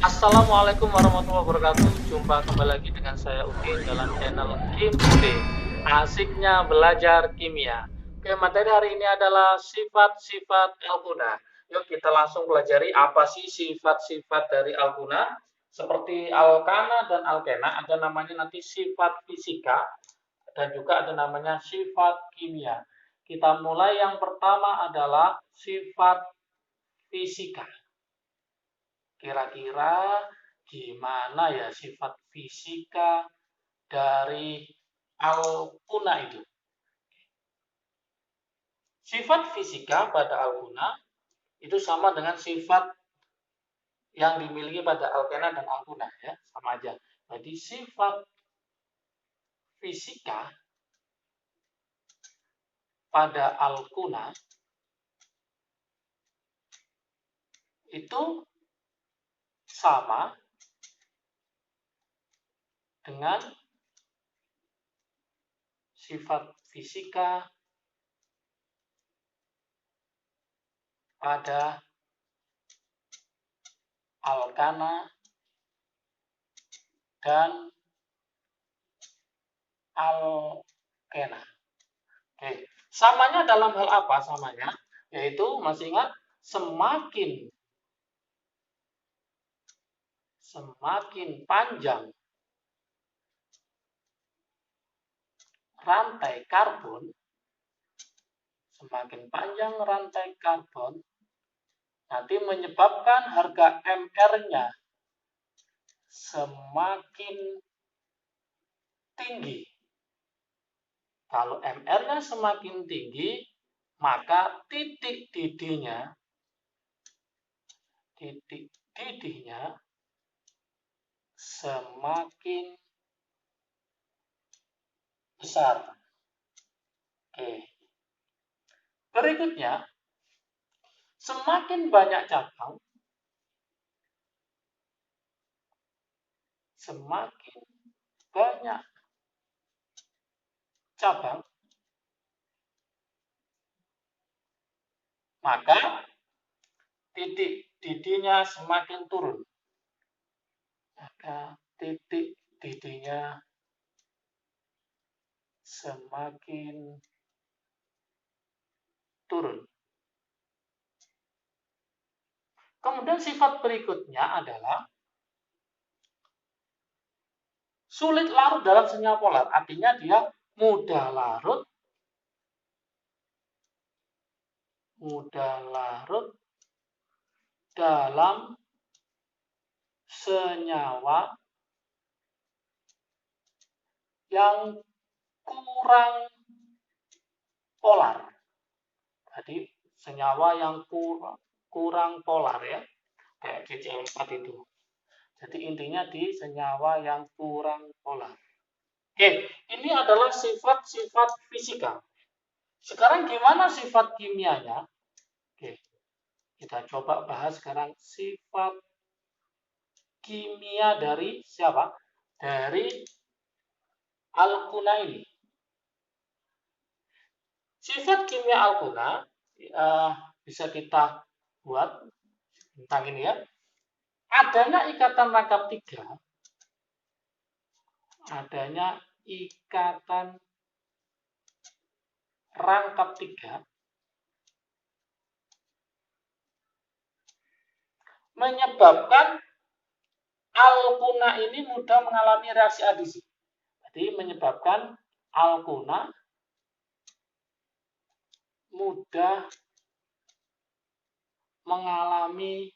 Assalamualaikum warahmatullahi wabarakatuh. Jumpa kembali lagi dengan saya Udin dalam channel Kim Ude. Asiknya belajar kimia. Oke, materi hari ini adalah sifat-sifat alkuna. Yuk kita langsung pelajari apa sih sifat-sifat dari alkuna. Seperti alkana dan alkena ada namanya nanti sifat fisika dan juga ada namanya sifat kimia. Kita mulai yang pertama adalah sifat fisika. Kira-kira gimana ya sifat fisika dari alkuna itu? Sifat fisika pada alkuna itu sama dengan sifat yang dimiliki pada alkena dan alkuna ya, sama aja. Jadi sifat fisika pada alkuna itu sama dengan sifat fisika pada alkana dan alkena. Oke, samanya dalam hal apa samanya? Yaitu masih ingat semakin panjang rantai karbon, nanti menyebabkan harga MR-nya semakin tinggi. Kalau MR-nya semakin tinggi, maka titik didihnya semakin besar. Oke. Berikutnya, semakin banyak cabang, maka titik didihnya semakin turun. Kemudian sifat berikutnya adalah sulit larut dalam senyawa polar. Artinya dia mudah larut dalam senyawa yang kurang polar. Jadi senyawa yang kurang polar ya, kayak CCl4 itu. Jadi intinya di senyawa yang kurang polar. Oke, ini adalah sifat-sifat fisika. Sekarang gimana sifat kimianya? Oke, kita coba bahas sekarang sifat kimia dari siapa? Dari alkuna ini. Sifat kimia alkuna bisa kita buat tentang ini ya. Adanya ikatan rangkap 3 menyebabkan alkuna ini mudah mengalami reaksi adisi. Jadi menyebabkan alkuna mudah mengalami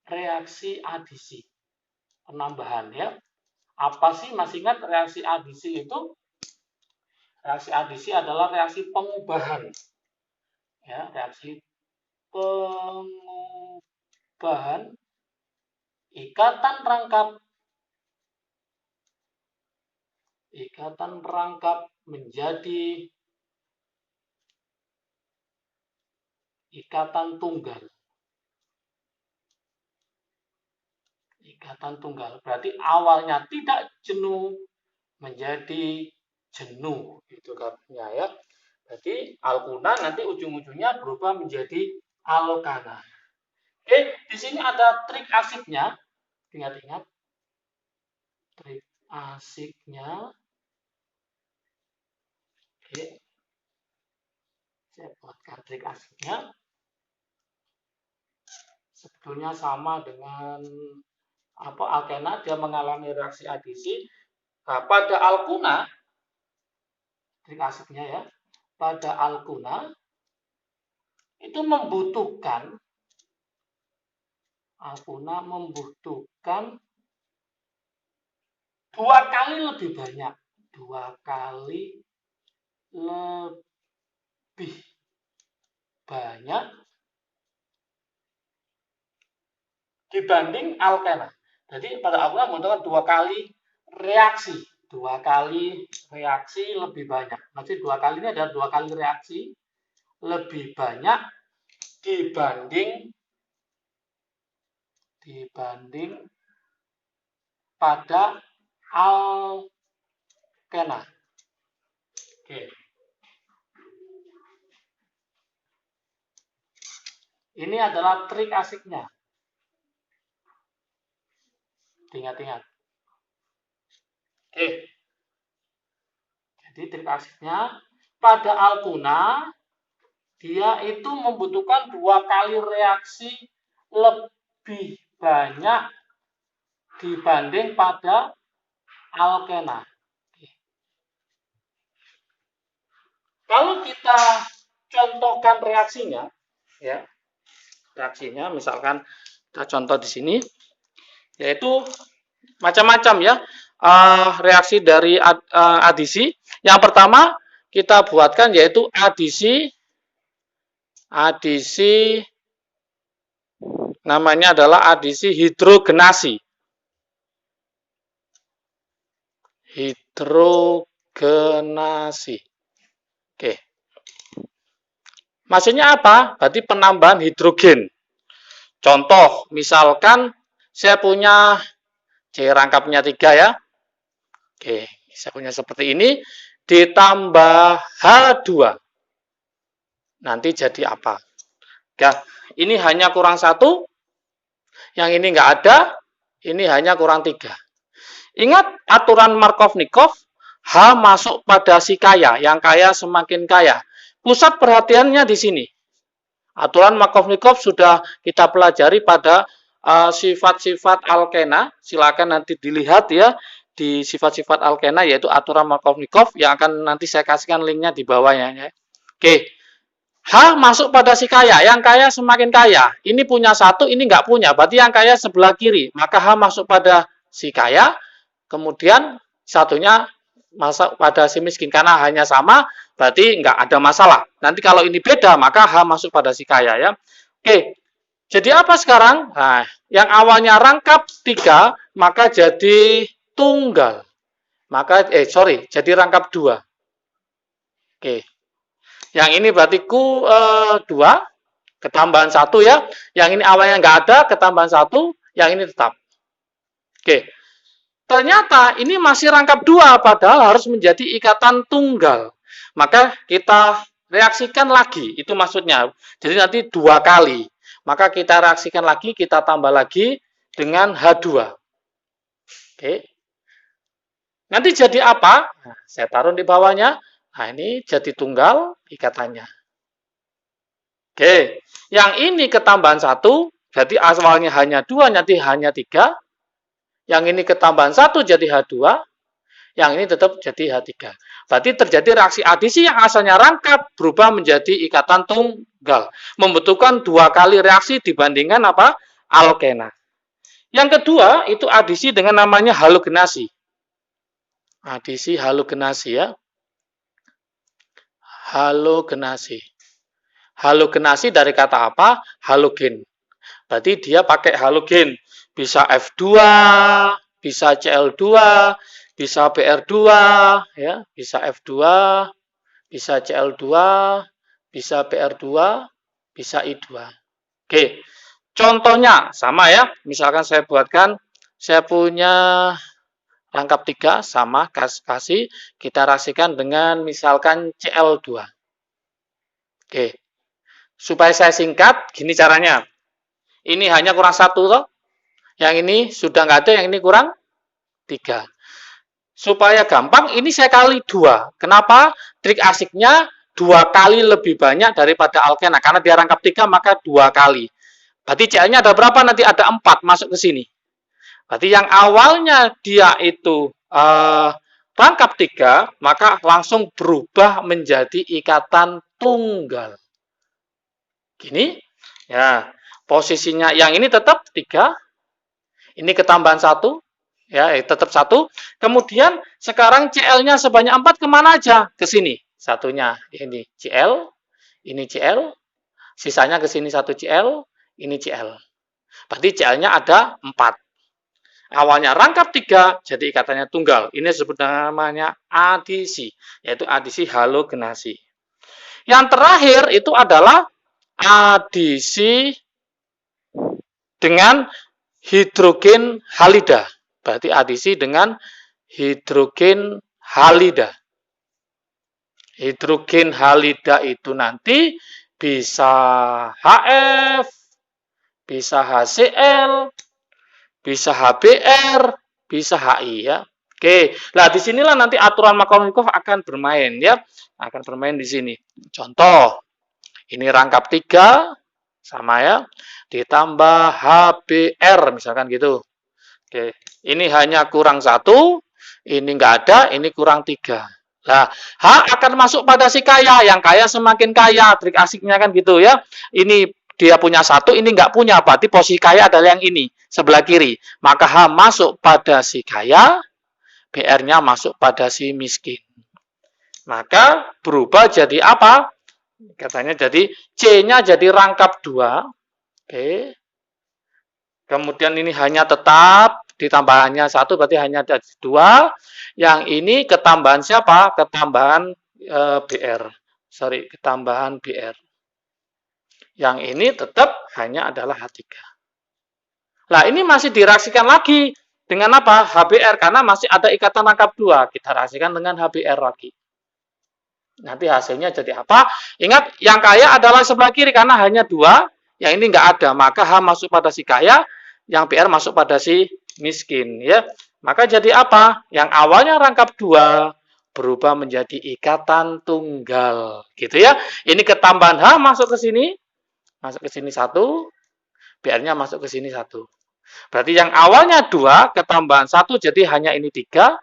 reaksi adisi. Penambahan ya. Apa sih masih ingat reaksi adisi itu? Reaksi adisi adalah reaksi pengubahan. Ya, reaksi pengubahan ikatan rangkap menjadi ikatan tunggal. Berarti awalnya tidak jenuh menjadi jenuh, itu katanya ya. Jadi alkuna nanti ujung-ujungnya berubah menjadi alkana. di sini ada trik asiknya. Ingat-ingat. Trik asiknya. Oke. Saya buatkan trik asiknya. Sebetulnya sama dengan alkena, dia mengalami reaksi adisi. Nah, pada alkuna, trik asiknya ya, pada alkuna itu membutuhkan dua kali lebih banyak, dibanding alkena. Jadi pada alkena membutuhkan dua kali reaksi lebih banyak. Nanti dua kali ini adalah dua kali reaksi lebih banyak dibanding pada alkena. Oke. Ini adalah trik asiknya. Ingat-ingat. Oke. Jadi trik asiknya pada alkuna dia itu membutuhkan dua kali reaksi lebih banyak dibanding pada alkena. Oke. Kalau kita contohkan reaksinya, ya, reaksinya misalkan kita contoh di sini, yaitu macam-macam ya reaksi dari adisi. Yang pertama kita buatkan yaitu adisi namanya adalah adisi hidrogenasi. Oke. Maksudnya apa? Berarti penambahan hidrogen. Contoh, misalkan saya punya C rangkapnya 3 ya. Oke, saya punya seperti ini. Ditambah H2. Nanti jadi apa? Ya, ini hanya kurang 1. Yang ini nggak ada. Ini hanya kurang 3. Ingat aturan Markovnikov. H masuk pada si kaya. Yang kaya semakin kaya. Pusat perhatiannya di sini. Aturan Markovnikov sudah kita pelajari pada sifat-sifat alkena. Silakan nanti dilihat ya di sifat-sifat alkena, yaitu aturan Markovnikov yang akan nanti saya kasihkan linknya di bawahnya. Ya. Oke, H masuk pada si kaya. Yang kaya semakin kaya. Ini punya 1, ini nggak punya. Berarti yang kaya sebelah kiri. Maka H masuk pada si kaya. Kemudian satunya masuk pada si miskin. Karena hanya sama, berarti nggak ada masalah. Nanti kalau ini beda, maka H masuk pada si kaya ya. Oke, jadi apa sekarang? Nah, yang awalnya rangkap 3, maka jadi tunggal. Jadi rangkap 2. Oke. Yang ini berarti Q2, ketambahan 1 ya. Yang ini awalnya nggak ada, ketambahan 1, yang ini tetap. Oke. Ternyata ini masih rangkap 2, padahal harus menjadi ikatan tunggal. Maka kita reaksikan lagi, itu maksudnya. Jadi nanti 2 kali. Maka kita reaksikan lagi, kita tambah lagi dengan H2. Oke. Nanti jadi apa? Nah, saya taruh di bawahnya. Nah, ini jadi tunggal ikatannya. Oke. Yang ini ketambahan 1, berarti awalnya hanya 2, nanti hanya 3. Yang ini ketambahan 1 jadi H2, yang ini tetap jadi H3. Berarti terjadi reaksi adisi yang asalnya rangkap berubah menjadi ikatan tunggal. Membutuhkan 2 kali reaksi dibandingkan apa? Alkena. Yang kedua itu adisi dengan namanya halogenasi. Adisi halogenasi ya. Halogenasi. Halogenasi dari kata apa? Halogen. Berarti dia pakai halogen. Bisa F2, bisa Cl2, bisa Br2, ya, bisa F2, bisa Cl2, bisa Br2, bisa I2. Oke, contohnya sama ya. Misalkan saya buatkan, saya punya rangkap 3 sama kasih, kita reaksikan dengan misalkan Cl2. Oke, supaya saya singkat, gini caranya. Ini hanya kurang 1 toh. Yang ini sudah nggak ada, yang ini kurang 3. Supaya gampang, ini saya kali 2. Kenapa? Trik asiknya 2 kali lebih banyak daripada alkena. Karena dia rangkap 3, maka 2 kali. Berarti CL-nya ada berapa? Nanti ada 4 masuk ke sini. Berarti yang awalnya dia itu rangkap 3, maka langsung berubah menjadi ikatan tunggal. Gini, ya, posisinya yang ini tetap 3, ini ketambahan 1, ya, tetap 1. Kemudian sekarang CL-nya sebanyak 4 kemana aja? Ke sini. Satunya ini CL, ini CL, sisanya ke sini 1 CL, ini CL. Berarti CL-nya ada 4. Awalnya rangkap 3, jadi ikatannya tunggal. Ini disebut namanya adisi, yaitu adisi halogenasi. Yang terakhir itu adalah adisi dengan hidrogen halida. Berarti adisi dengan hidrogen halida. Hidrogen halida itu nanti bisa HF, bisa HCl, bisa HBr, bisa HI ya. Oke, nah disinilah nanti aturan Markovnikov akan bermain ya, akan bermain di sini. Contoh, ini rangkap 3 sama ya, ditambah HBr misalkan gitu. Oke, ini hanya kurang 1, ini nggak ada, ini kurang 3. Nah, H akan masuk pada si kaya, yang kaya semakin kaya, trik asiknya kan gitu ya. Ini dia punya 1, ini nggak punya, berarti posisi kaya adalah yang ini, sebelah kiri. Maka H masuk pada si kaya, BR-nya masuk pada si miskin. Maka berubah jadi apa? Katanya jadi C-nya jadi rangkap 2. Oke. Kemudian ini hanya tetap, ditambahannya 1, berarti hanya ada 2. Yang ini ketambahan siapa? Ketambahan BR. Sorry, ketambahan BR. Yang ini tetap hanya adalah H3. Nah, ini masih direaksikan lagi dengan apa? HBr, karena masih ada ikatan rangkap 2. Kita reaksikan dengan HBr lagi. Nanti hasilnya jadi apa? Ingat, yang kaya adalah sebelah kiri karena hanya 2. Yang ini nggak ada, maka H masuk pada si kaya, yang BR masuk pada si miskin. Ya, maka jadi apa? Yang awalnya rangkap 2 berubah menjadi ikatan tunggal. Gitu ya. Ini ketambahan H masuk ke sini. Masuk ke sini 1, BR-nya masuk ke sini 1. Berarti yang awalnya 2, ketambahan 1, jadi hanya ini 3.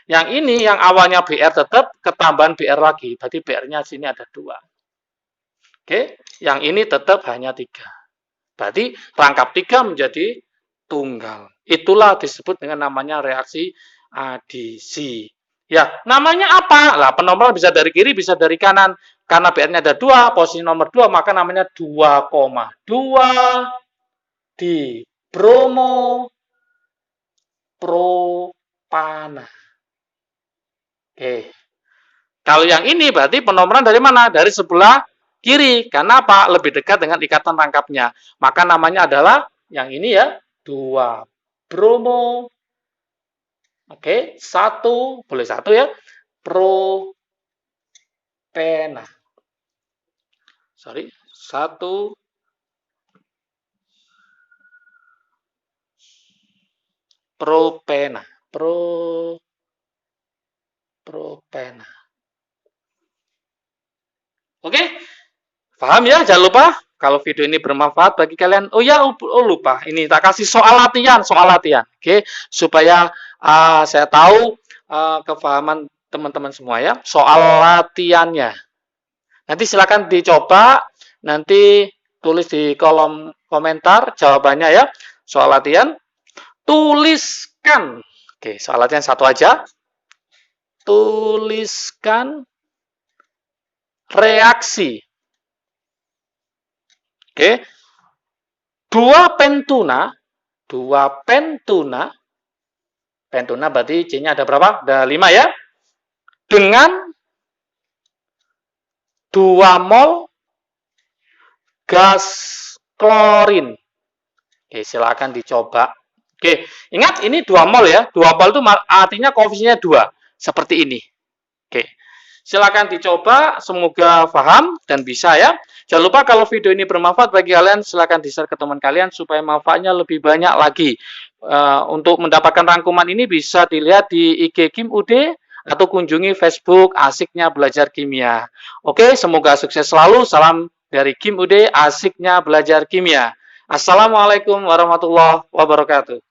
Yang ini, yang awalnya BR tetap, ketambahan BR lagi. Berarti BR-nya sini ada 2. Oke, yang ini tetap hanya 3. Berarti rangkap 3 menjadi tunggal. Itulah disebut dengan namanya reaksi adisi. Ya, namanya apa? Lah, penomoran bisa dari kiri, bisa dari kanan. Karena BR-nya ada 2, posisi nomor 2, maka namanya 2,2 di bromo propana. Oke. Kalau yang ini berarti penomoran dari mana? Dari sebelah kiri. Karena apa? Lebih dekat dengan ikatan rangkapnya. Maka namanya adalah yang ini ya, 2 bromo. Oke, 1, boleh 1 ya, propena. Sorry, 1 propena. Propena. Oke, paham ya? Jangan lupa kalau video ini bermanfaat bagi kalian. Oh ya, lupa. Ini tak kasih soal latihan. Oke, supaya saya tahu kepahaman teman-teman semua ya. Soal latihannya. Nanti silakan dicoba, nanti tulis di kolom komentar jawabannya ya. Soal latihan, tuliskan. Oke, soal latihan 1 aja. Tuliskan reaksi. Oke. 2 pentuna. Pentuna berarti C-nya ada berapa? Ada 5 ya. Dengan 2 mol gas klorin. Oke, silakan dicoba. Oke, ingat ini 2 mol ya. 2 mol itu artinya koefisiennya 2. Seperti ini. Oke, silakan dicoba. Semoga paham dan bisa ya. Jangan lupa kalau video ini bermanfaat bagi kalian, silahkan di-share ke teman kalian supaya manfaatnya lebih banyak lagi. Untuk mendapatkan rangkuman ini bisa dilihat di IG Kim UD atau kunjungi Facebook Asiknya Belajar Kimia. Oke, semoga sukses selalu. Salam dari Kim UD, Asiknya Belajar Kimia. Assalamualaikum warahmatullahi wabarakatuh.